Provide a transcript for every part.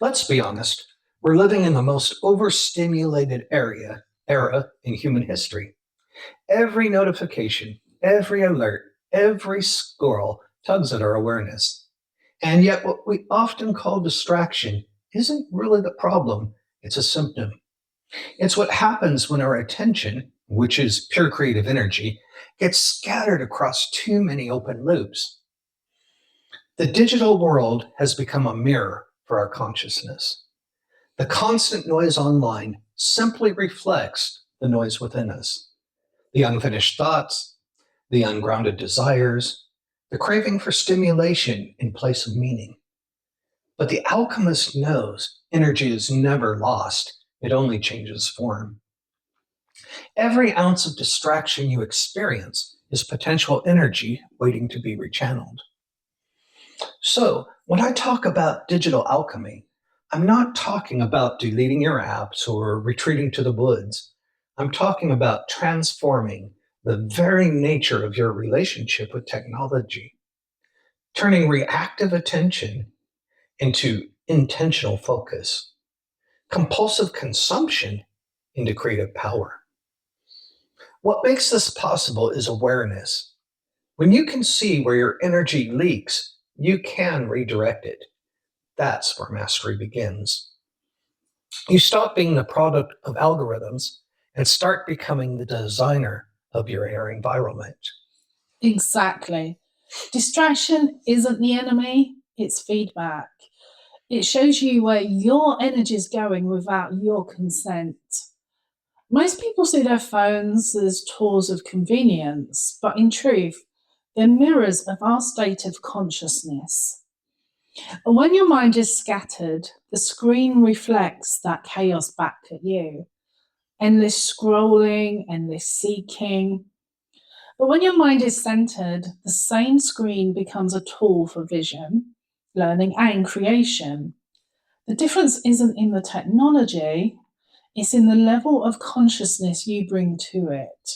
Let's be honest, we're living in the most overstimulated era in human history. Every notification, every alert, every scroll tugs at our awareness. And yet, what we often call distraction isn't really the problem, it's a symptom. It's what happens when our attention, which is pure creative energy, gets scattered across too many open loops. The digital world has become a mirror for our consciousness. The constant noise online simply reflects the noise within us. The unfinished thoughts, the ungrounded desires, the craving for stimulation in place of meaning. But the alchemist knows energy is never lost, it only changes form. Every ounce of distraction you experience is potential energy waiting to be rechanneled. So, when I talk about digital alchemy, I'm not talking about deleting your apps or retreating to the woods. I'm talking about transforming the very nature of your relationship with technology, turning reactive attention into intentional focus, compulsive consumption into creative power. What makes this possible is awareness. When you can see where your energy leaks, you can redirect it. That's where mastery begins. You stop being the product of algorithms and start becoming the designer of your inner environment. Exactly. Distraction isn't the enemy, it's feedback. It shows you where your energy is going without your consent. Most people see their phones as tools of convenience, but in truth, they're mirrors of our state of consciousness. And when your mind is scattered, the screen reflects that chaos back at you. Endless scrolling, endless seeking. But when your mind is centered, the same screen becomes a tool for vision, learning, and creation. The difference isn't in the technology, it's in the level of consciousness you bring to it.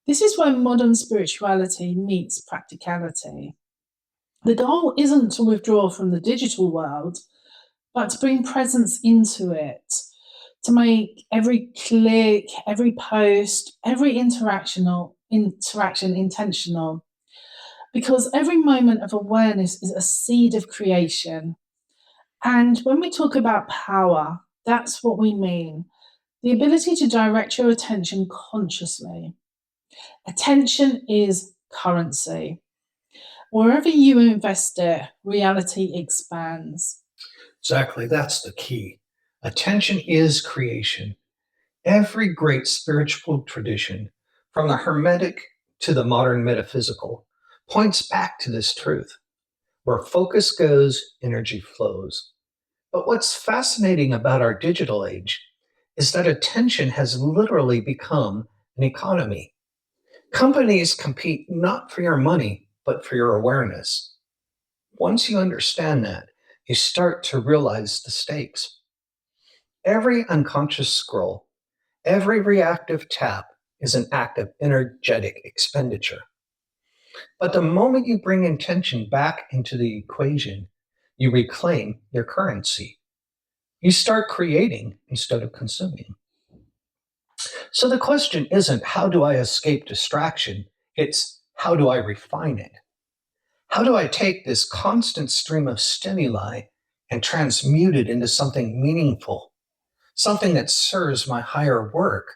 This is where modern spirituality meets practicality. The goal isn't to withdraw from the digital world, but to bring presence into it, to make every click, every post, every interaction intentional. Because every moment of awareness is a seed of creation. And when we talk about power, that's what we mean. The ability to direct your attention consciously. Attention is currency. Wherever you invest it, reality expands. Exactly, that's the key. Attention is creation. Every great spiritual tradition, from the Hermetic to the modern metaphysical, points back to this truth. Where focus goes, energy flows. But what's fascinating about our digital age is that attention has literally become an economy. Companies compete not for your money, but for your awareness. Once you understand that, you start to realize the stakes. Every unconscious scroll, every reactive tap is an act of energetic expenditure. But the moment you bring intention back into the equation, you reclaim your currency. You start creating instead of consuming. So the question isn't how do I escape distraction? It's how do I refine it? How do I take this constant stream of stimuli and transmute it into something meaningful, something that serves my higher work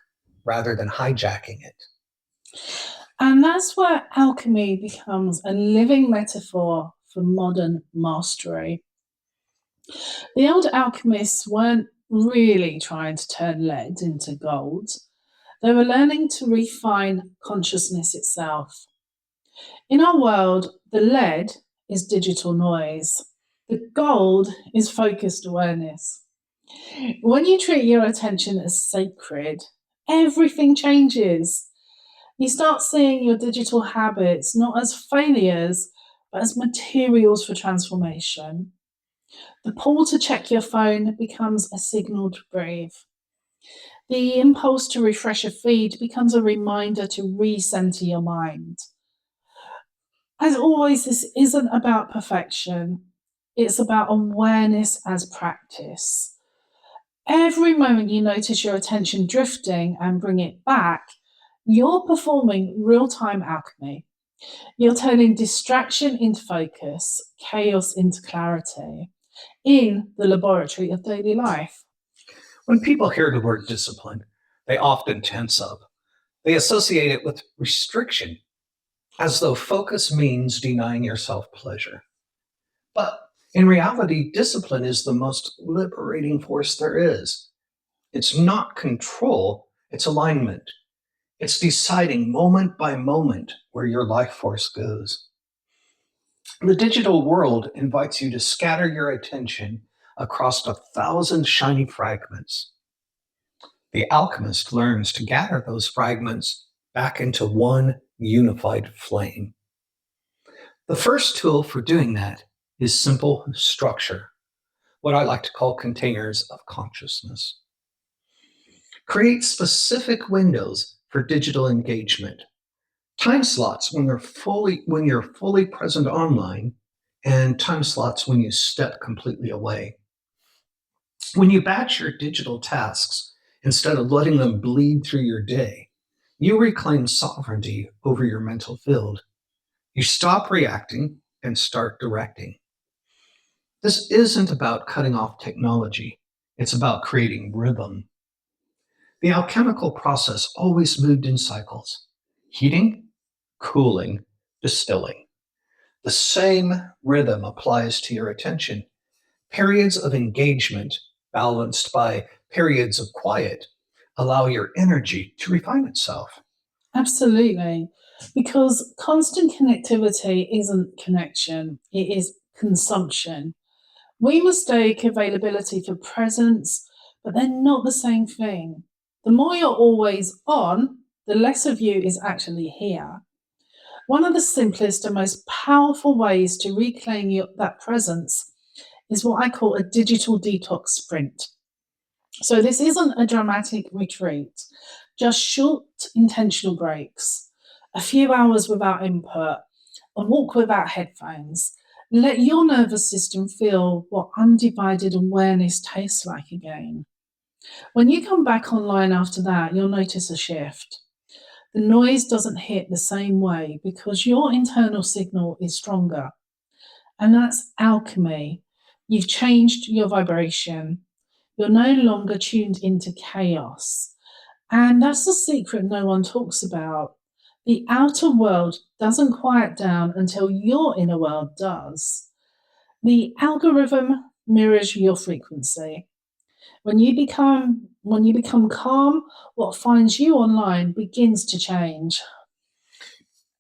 rather than hijacking it? And that's where alchemy becomes a living metaphor for modern mastery. The old alchemists weren't really trying to turn lead into gold. They were learning to refine consciousness itself. In our world, the lead is digital noise. The gold is focused awareness. When you treat your attention as sacred, everything changes. You start seeing your digital habits not as failures, but as materials for transformation. The pull to check your phone becomes a signal to breathe. The impulse to refresh a feed becomes a reminder to recenter your mind. As always, this isn't about perfection. It's about awareness as practice. Every moment you notice your attention drifting and bring it back, you're performing real-time alchemy. You're turning distraction into focus, chaos into clarity in the laboratory of daily life. When people hear the word discipline, they often tense up. They associate it with restriction, as though focus means denying yourself pleasure. But in reality, discipline is the most liberating force there is. It's not control, it's alignment. It's deciding moment by moment where your life force goes. The digital world invites you to scatter your attention across 1,000 shiny fragments. The alchemist learns to gather those fragments back into one unified flame. The first tool for doing that is simple structure, what I like to call containers of consciousness. Create specific windows for digital engagement. Time slots when you're fully present online, and time slots when you step completely away. When you batch your digital tasks instead of letting them bleed through your day, you reclaim sovereignty over your mental field. You stop reacting and start directing. This isn't about cutting off technology. It's about creating rhythm. The alchemical process always moved in cycles: heating, cooling, distilling. The same rhythm applies to your attention. Periods of engagement, balanced by periods of quiet, allow your energy to refine itself. Absolutely. Because constant connectivity isn't connection, it is consumption. We mistake availability for presence, but they're not the same thing. The more you're always on, the less of you is actually here. One of the simplest and most powerful ways to reclaim that presence is what I call a digital detox sprint. So, this isn't a dramatic retreat, just short, intentional breaks, a few hours without input, a walk without headphones. Let your nervous system feel what undivided awareness tastes like again. When you come back online after that, you'll notice a shift. The noise doesn't hit the same way because your internal signal is stronger. And that's alchemy. You've changed your vibration. You're no longer tuned into chaos. And that's the secret no one talks about. The outer world doesn't quiet down until your inner world does. The algorithm mirrors your frequency. When you become calm, what finds you online begins to change.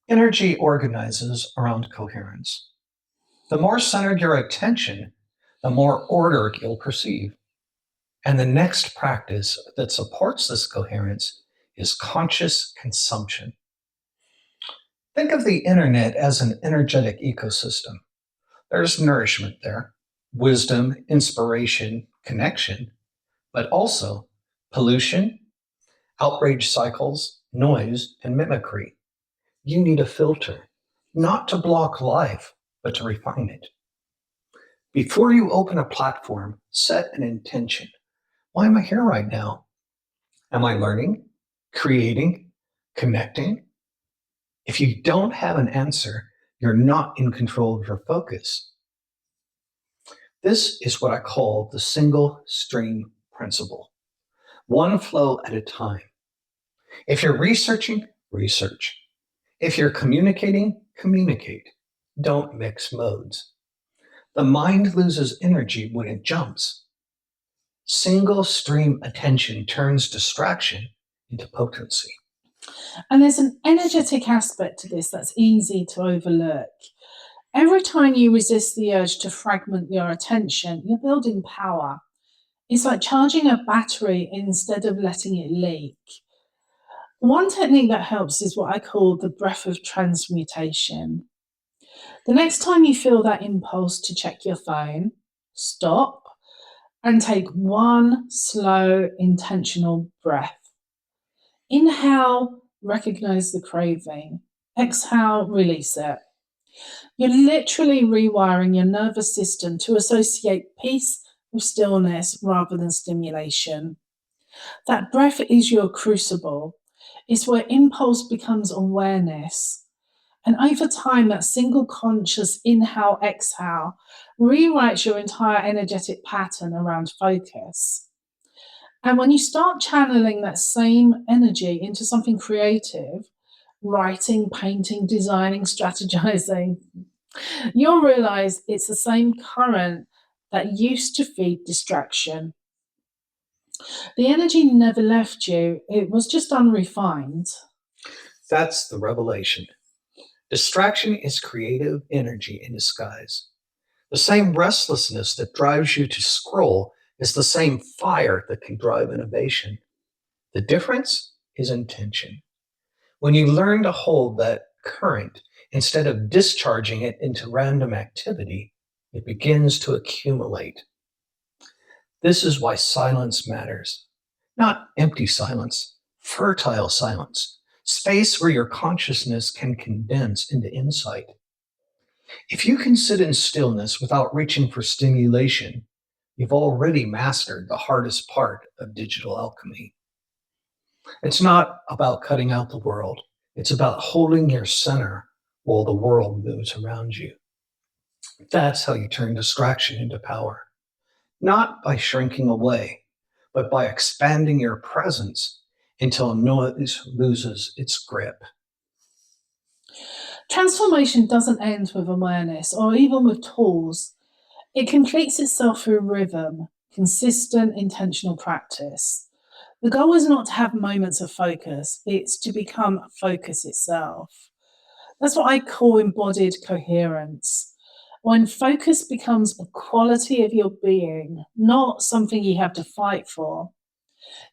Energy organizes around coherence. The more centered your attention, the more order you'll perceive. And the next practice that supports this coherence is conscious consumption. Think of the internet as an energetic ecosystem. There's nourishment there, wisdom, inspiration, connection, but also pollution, outrage cycles, noise, and mimicry. You need a filter, not to block life, but to refine it. Before you open a platform, set an intention. Why am I here right now? Am I learning, creating, connecting? If you don't have an answer, you're not in control of your focus. This is what I call the single stream principle. One flow at a time. If you're researching, research. If you're communicating, communicate. Don't mix modes. The mind loses energy when it jumps. Single stream attention turns distraction into potency. And there's an energetic aspect to this that's easy to overlook. Every time you resist the urge to fragment your attention, you're building power. It's like charging a battery instead of letting it leak. One technique that helps is what I call the breath of transmutation. The next time you feel that impulse to check your phone, stop and take one slow, intentional breath. Inhale, recognize the craving. Exhale, release it. You're literally rewiring your nervous system to associate peace with stillness rather than stimulation. That breath is your crucible. It's where impulse becomes awareness. And over time, that single conscious inhale, exhale rewrites your entire energetic pattern around focus. And when you start channeling that same energy into something creative, writing, painting, designing, strategizing, you'll realize it's the same current that used to feed distraction. The energy never left you, it was just unrefined. That's the revelation. Distraction is creative energy in disguise. The same restlessness that drives you to scroll is the same fire that can drive innovation. The difference is intention. When you learn to hold that current instead of discharging it into random activity, it begins to accumulate. This is why silence matters. Not empty silence, fertile silence, space where your consciousness can condense into insight. If you can sit in stillness without reaching for stimulation, you've already mastered the hardest part of digital alchemy. It's not about cutting out the world, it's about holding your center while the world moves around you. That's how you turn distraction into power. Not by shrinking away, but by expanding your presence until noise loses its grip. Transformation doesn't end with awareness or even with tools. It completes itself through rhythm, consistent, intentional practice. The goal is not to have moments of focus, it's to become focus itself. That's what I call embodied coherence. When focus becomes a quality of your being, not something you have to fight for.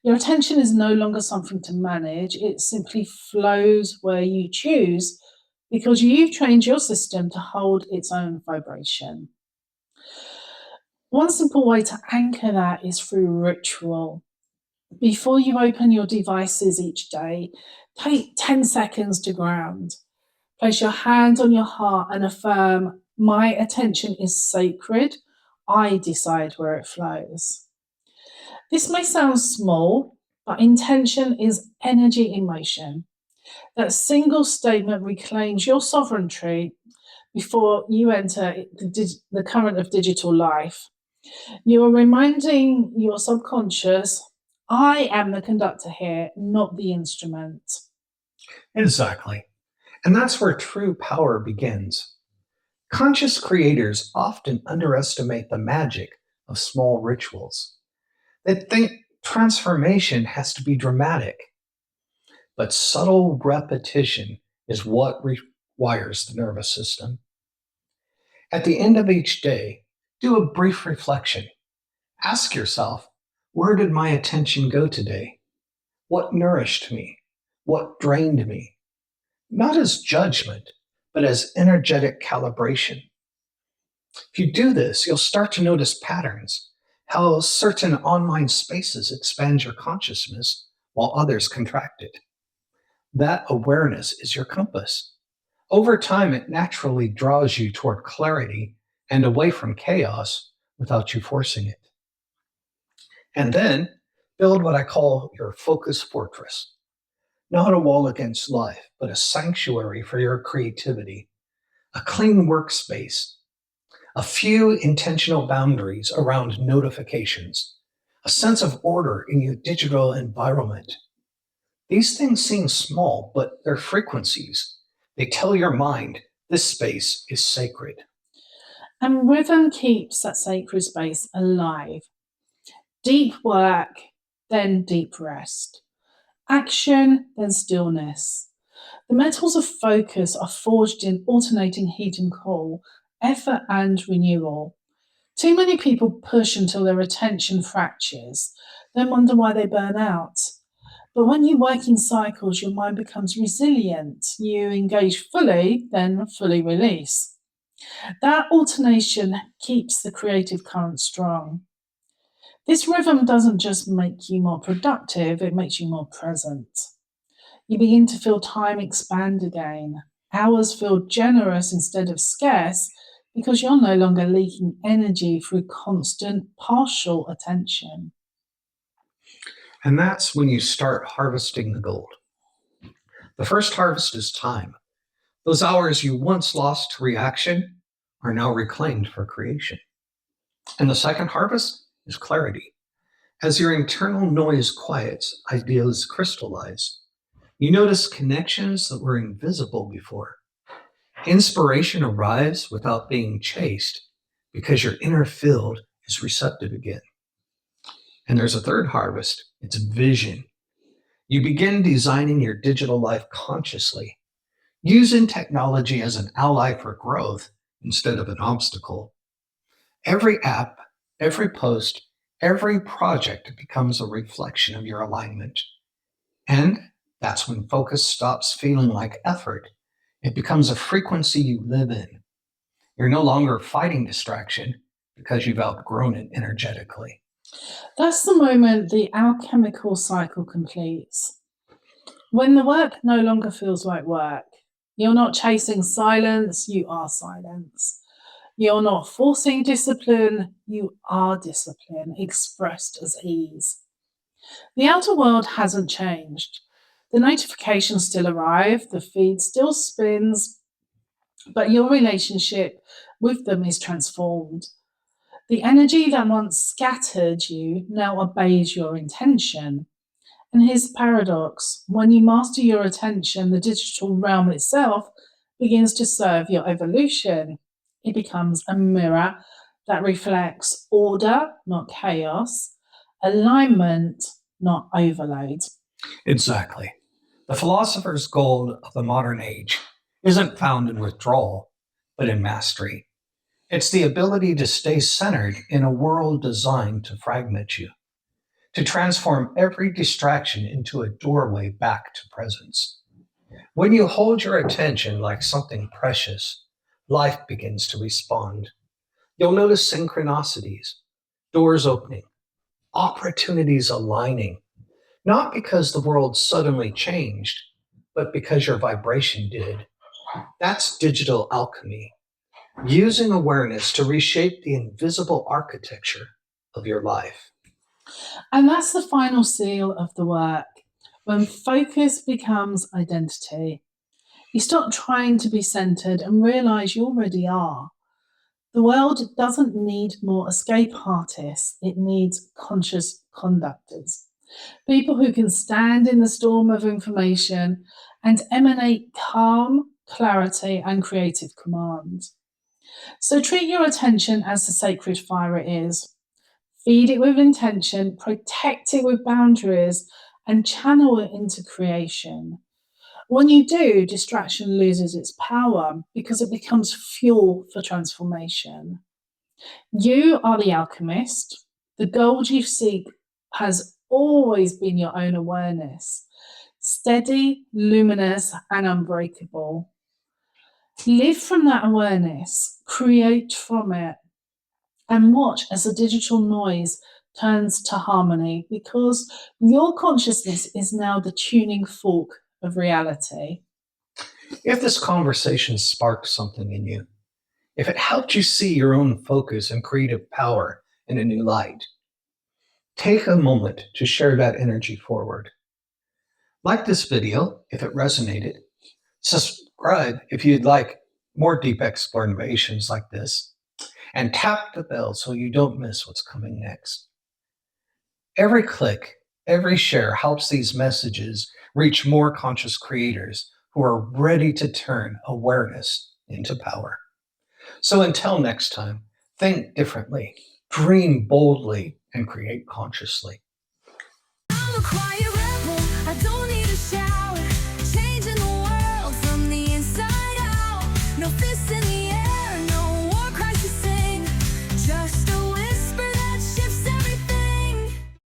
Your attention is no longer something to manage, it simply flows where you choose because you've trained your system to hold its own vibration. One simple way to anchor that is through ritual. Before you open your devices each day, take 10 seconds to ground. Place your hand on your heart and affirm, my attention is sacred. I decide where it flows. This may sound small, but intention is energy in motion. That single statement reclaims your sovereignty before you enter the current of digital life. You are reminding your subconscious, I am the conductor here, not the instrument. Exactly. And that's where true power begins. Conscious creators often underestimate the magic of small rituals. They think transformation has to be dramatic, but subtle repetition is what rewires the nervous system. At the end of each day, do a brief reflection. Ask yourself, where did my attention go today? What nourished me? What drained me? Not as judgment, but as energetic calibration. If you do this, you'll start to notice patterns, how certain online spaces expand your consciousness while others contract it. That awareness is your compass. Over time, it naturally draws you toward clarity and away from chaos without you forcing it. And then build what I call your focus fortress. Not a wall against life, but a sanctuary for your creativity, a clean workspace, a few intentional boundaries around notifications, a sense of order in your digital environment. These things seem small, but they're frequencies. They tell your mind this space is sacred. And rhythm keeps that sacred space alive. Deep work, then deep rest. Action, then stillness. The metals of focus are forged in alternating heat and cool, effort and renewal. Too many people push until their attention fractures, then wonder why they burn out. But when you work in cycles, your mind becomes resilient. You engage fully, then fully release. That alternation keeps the creative current strong. This rhythm doesn't just make you more productive, it makes you more present. You begin to feel time expand again. Hours feel generous instead of scarce because you're no longer leaking energy through constant partial attention. And that's when you start harvesting the gold. The first harvest is time. Those hours you once lost to reaction are now reclaimed for creation. And the second harvest is clarity. As your internal noise quiets, ideas crystallize. You notice connections that were invisible before. Inspiration arrives without being chased because your inner field is receptive again. And there's a third harvest, it's vision. You begin designing your digital life consciously, using technology as an ally for growth instead of an obstacle. Every app, every post, every project becomes a reflection of your alignment. And that's when focus stops feeling like effort. It becomes a frequency you live in. You're no longer fighting distraction because you've outgrown it energetically. That's the moment the alchemical cycle completes. When the work no longer feels like work, you're not chasing silence, you are silence. You're not forcing discipline, you are discipline, expressed as ease. The outer world hasn't changed. The notifications still arrive, the feed still spins, but your relationship with them is transformed. The energy that once scattered you now obeys your intention. And here's the paradox: when you master your attention, the digital realm itself begins to serve your evolution. It becomes a mirror that reflects order, not chaos, alignment, not overload. Exactly. The philosopher's gold of the modern age isn't found in withdrawal, but in mastery. It's the ability to stay centered in a world designed to fragment you, to transform every distraction into a doorway back to presence. When you hold your attention like something precious, life begins to respond. You'll notice synchronicities, doors opening, opportunities aligning, not because the world suddenly changed, but because your vibration did. That's digital alchemy, using awareness to reshape the invisible architecture of your life. And that's the final seal of the work. When focus becomes identity, you stop trying to be centered and realize you already are. The world doesn't need more escape artists, it needs conscious conductors. People who can stand in the storm of information and emanate calm, clarity, and creative command. So treat your attention as the sacred fire it is. Feed it with intention, protect it with boundaries, and channel it into creation. When you do, distraction loses its power because it becomes fuel for transformation. You are the alchemist. The gold you seek has always been your own awareness, steady, luminous, and unbreakable. Live from that awareness, create from it, and watch as the digital noise turns to harmony because your consciousness is now the tuning fork of reality. If this conversation sparked something in you, if it helped you see your own focus and creative power in a new light, take a moment to share that energy forward. Like this video if it resonated. Subscribe if you'd like more deep explorations like this. And tap the bell so you don't miss what's coming next. Every click, every share helps these messages reach more conscious creators who are ready to turn awareness into power. So until next time, think differently, dream boldly, and create consciously.